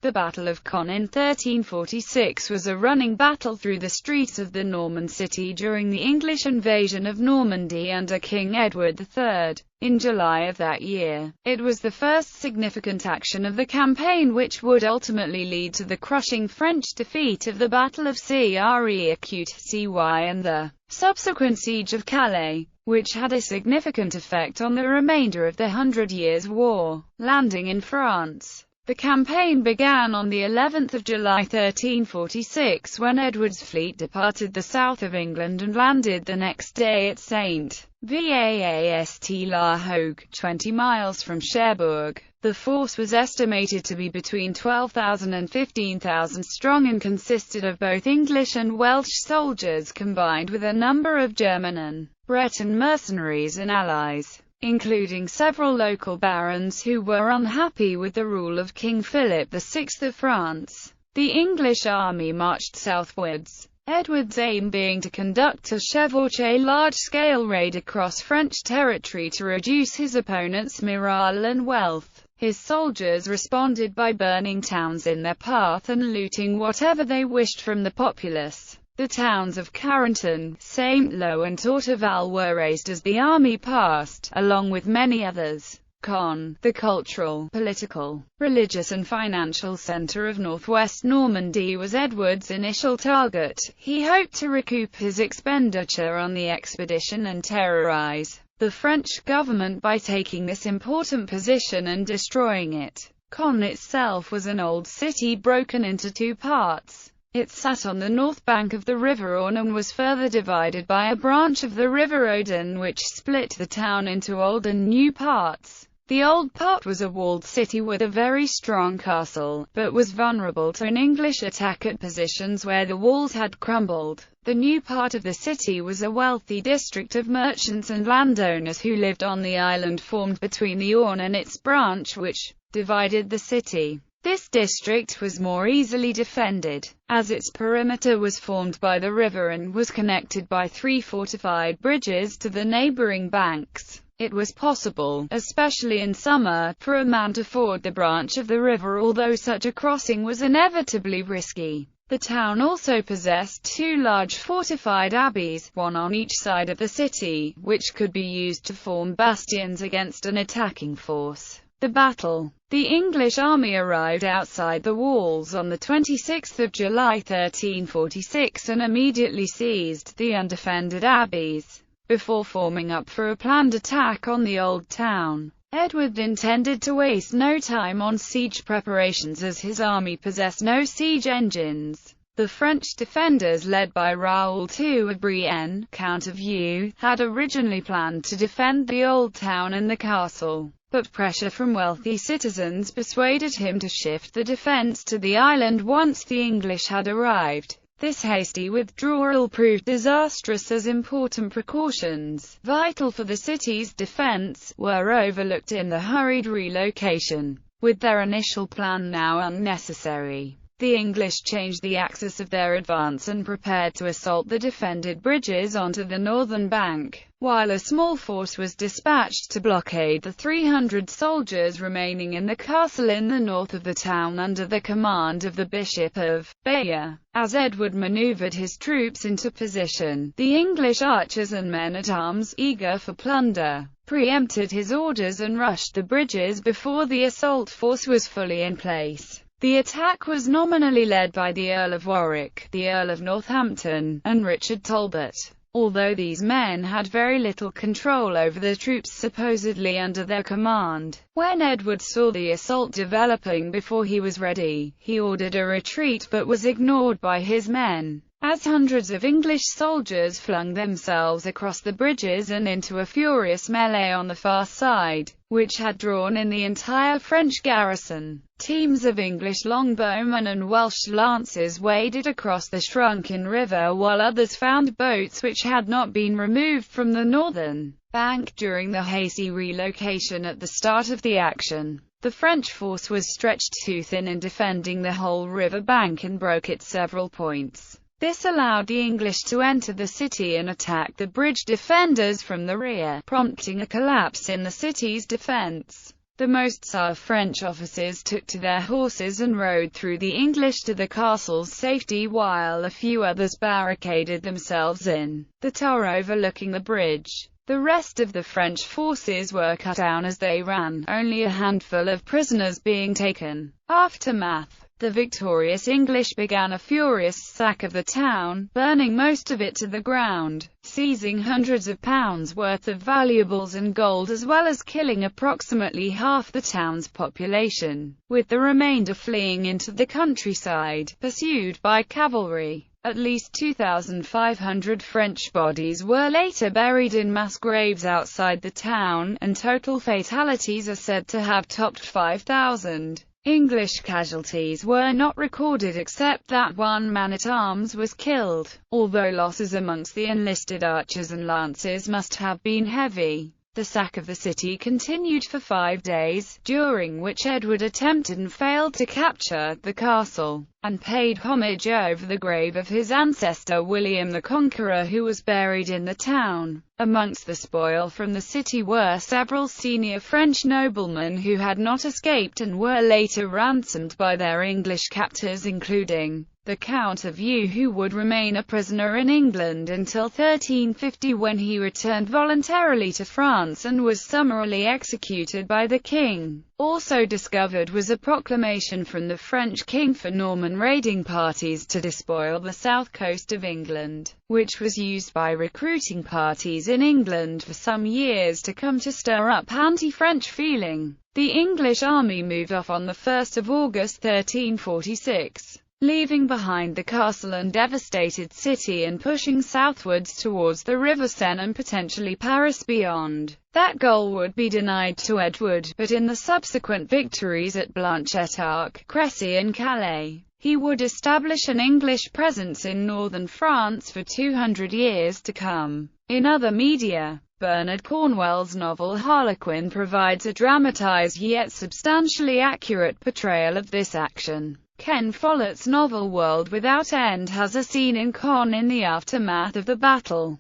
The Battle of Caen in 1346 was a running battle through the streets of the Norman city during the English invasion of Normandy under King Edward III. In July of that year, it was the first significant action of the campaign which would ultimately lead to the crushing French defeat of the Battle of Crecy and the subsequent siege of Calais, which had a significant effect on the remainder of the Hundred Years' War. Landing in France. The campaign began on the 11th of July 1346 when Edward's fleet departed the south of England and landed the next day at St. Vaast la Hogue, 20 miles from Cherbourg. The force was estimated to be between 12,000 and 15,000 strong and consisted of both English and Welsh soldiers combined with a number of German and Breton mercenaries and allies, including several local barons who were unhappy with the rule of King Philip VI of France. The English army marched southwards, Edward's aim being to conduct a chevauchée large-scale raid across French territory to reduce his opponent's morale and wealth. His soldiers responded by burning towns in their path and looting whatever they wished from the populace. The towns of Carentan, Saint-Lô and Torteval were razed as the army passed, along with many others. Caen, the cultural, political, religious and financial centre of northwest Normandy, was Edward's initial target. He hoped to recoup his expenditure on the expedition and terrorise the French government by taking this important position and destroying it. Caen itself was an old city broken into two parts. It sat on the north bank of the River Orne and was further divided by a branch of the River Odon which split the town into old and new parts. The old part was a walled city with a very strong castle, but was vulnerable to an English attack at positions where the walls had crumbled. The new part of the city was a wealthy district of merchants and landowners who lived on the island formed between the Orne and its branch which divided the city. This district was more easily defended, as its perimeter was formed by the river and was connected by 3 fortified bridges to the neighboring banks. It was possible, especially in summer, for a man to ford the branch of the river, although such a crossing was inevitably risky. The town also possessed 2 large fortified abbeys, one on each side of the city, which could be used to form bastions against an attacking force. The battle. The English army arrived outside the walls on the 26th of July 1346 and immediately seized the undefended abbeys, before forming up for a planned attack on the old town. Edward intended to waste no time on siege preparations as his army possessed no siege engines. The French defenders, led by Raoul II of Brienne, Count of Eu, had originally planned to defend the old town and the castle, but pressure from wealthy citizens persuaded him to shift the defense to the island once the English had arrived. This hasty withdrawal proved disastrous as important precautions, vital for the city's defense, were overlooked in the hurried relocation. With their initial plan now unnecessary, the English changed the axis of their advance and prepared to assault the defended bridges onto the northern bank, while a small force was dispatched to blockade the 300 soldiers remaining in the castle in the north of the town under the command of the Bishop of Bayeux. As Edward manoeuvred his troops into position, the English archers and men-at-arms, eager for plunder, preempted his orders and rushed the bridges before the assault force was fully in place. The attack was nominally led by the Earl of Warwick, the Earl of Northampton, and Richard Talbot, although these men had very little control over the troops supposedly under their command. When Edward saw the assault developing before he was ready, he ordered a retreat but was ignored by his men, as hundreds of English soldiers flung themselves across the bridges and into a furious melee on the far side, which had drawn in the entire French garrison. Teams of English longbowmen and Welsh lancers waded across the shrunken river, while others found boats which had not been removed from the northern bank during the hasty relocation at the start of the action. The French force was stretched too thin in defending the whole river bank and broke at several points. This allowed the English to enter the city and attack the bridge defenders from the rear, prompting a collapse in the city's defense. The most French officers took to their horses and rode through the English to the castle's safety, while a few others barricaded themselves in the tower overlooking the bridge. The rest of the French forces were cut down as they ran, only a handful of prisoners being taken. Aftermath. The victorious English began a furious sack of the town, burning most of it to the ground, seizing hundreds of pounds worth of valuables and gold, as well as killing approximately half the town's population, with the remainder fleeing into the countryside, pursued by cavalry. At least 2,500 French bodies were later buried in mass graves outside the town, and total fatalities are said to have topped 5,000. English casualties were not recorded except that one man-at-arms was killed, although losses amongst the enlisted archers and lancers must have been heavy. The sack of the city continued for 5 days, during which Edward attempted and failed to capture the castle, and paid homage over the grave of his ancestor William the Conqueror, who was buried in the town. Amongst the spoil from the city were several senior French noblemen who had not escaped and were later ransomed by their English captors, including the Count of Eu, who would remain a prisoner in England until 1350, when he returned voluntarily to France and was summarily executed by the king. Also discovered was a proclamation from the French king for Norman raiding parties to despoil the south coast of England, which was used by recruiting parties in England for some years to come to stir up anti-French feeling. The English army moved off on the 1st of August 1346. Leaving behind the castle and devastated city and pushing southwards towards the River Seine and potentially Paris beyond. That goal would be denied to Edward, but in the subsequent victories at Blanchet-Arc, Crécy and Calais, he would establish an English presence in northern France for 200 years to come. In other media, Bernard Cornwell's novel Harlequin provides a dramatized yet substantially accurate portrayal of this action. Ken Follett's novel World Without End has a scene in Caen in the aftermath of the battle.